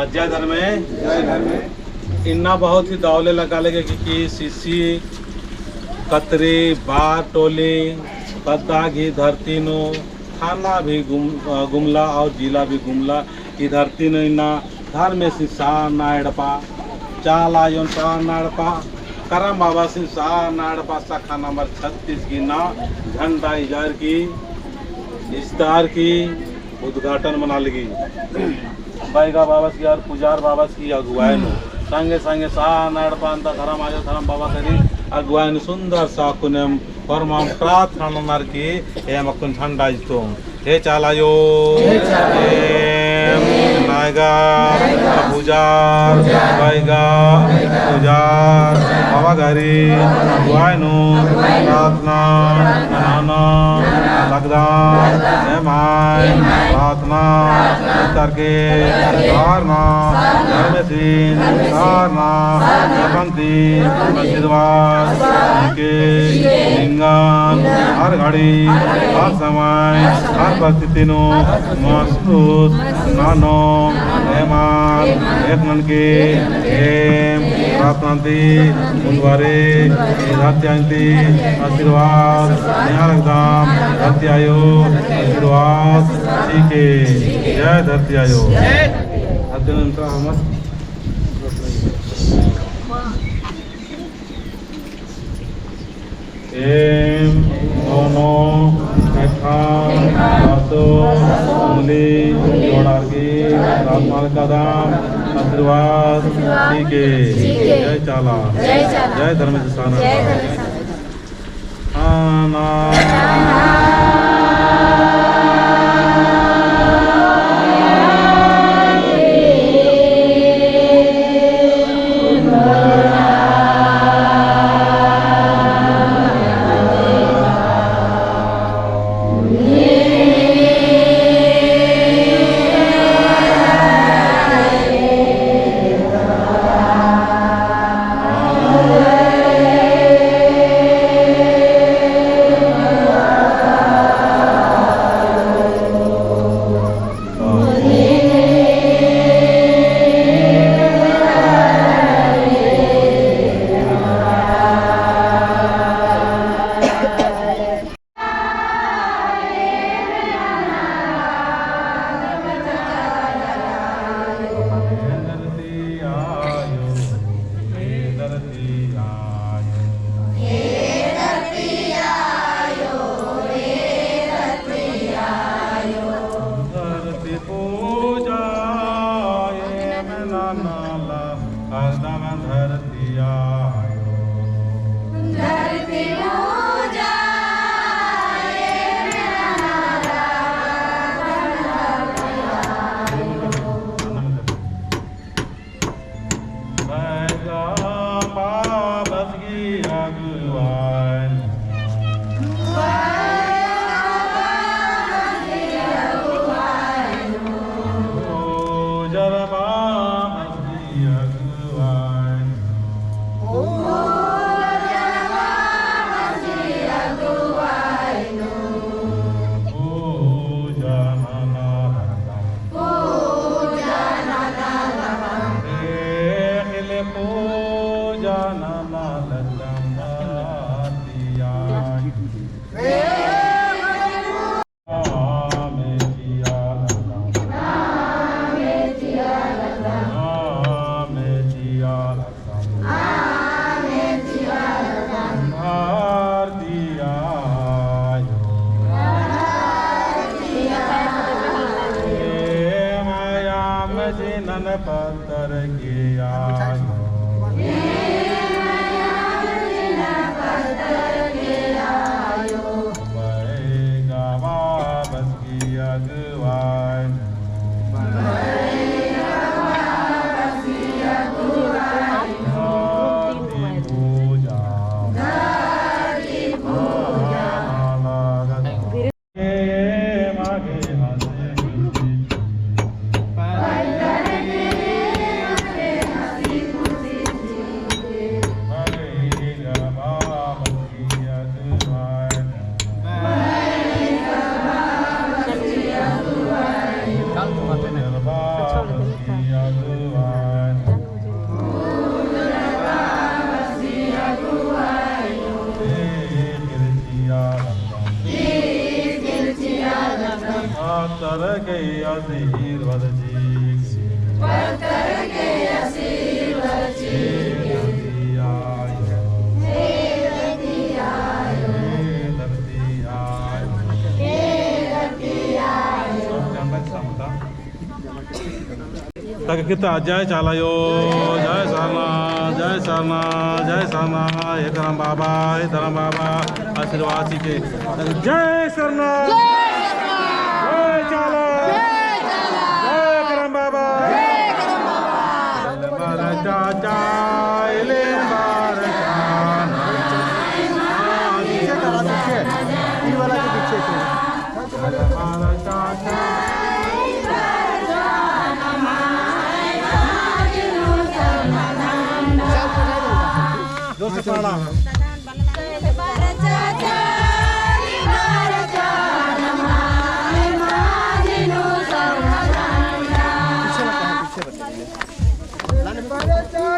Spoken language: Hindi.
जय धर्मे इन्ना बहुत ही दौले लगा लेंगे कि सीसी कतरी बार टोली पद्दा घी धरती नो थाना भी गुमला और जिला भी गुमला ई धरती नो इन्ना घर में सा नाड़पा चाला योन सा नाड़पा करम बाबा सिंह सा नाड़पा शाखा नंबर 36 की ना झंडा इजार की इस्तार की उद्घाटन मना लगी बैगा बाबा की और पुजार बाबा की अगुवाई नो संगे संगे सा नाड़पा अंत धर्म आयो धर्म बाबा करी अगुवाई सुंदर सा कुनम परमाम प्रार्थना नर की एम अकुन झंडा जितो हे चालायो नायगा पुजार बैगा पुजार बाबा घरी अगुवाई नो प्रार्थना मनाना लगदा मेहमान प्रार्थना करके धारना धर्मशील धारना पंथी मस्जिदवार के लिंगन हर घड़ी हर समय हर परिस्थिति नो महसूस नानो मेहमान एक मन के एम प्रार्थनांती मुंदवारे धरती आशीर्वाद निहारकदाम धरती आयो आशीर्वाद ठीक है जय धरती आयो अत्यंत हमत एम दोनों उंगली जोड़ार की रातमाल कदम आशीर्वाद ठीक है जय चाला जय धर्म पत्थर के आयो बैगा बाबस की अगवाई तर के आशीर्वाद जी तर के आशीर्वाद जी तक किता जय चालायो जय सारना जय सारना जय सारना हे करम बाबा हे धरम बाबा आशीर्वाद के जय सरना जय चाला जय करम बाबा मारा चाचा ले मारा ये वाला के पीछे से मारा चाचा जो से पड़ा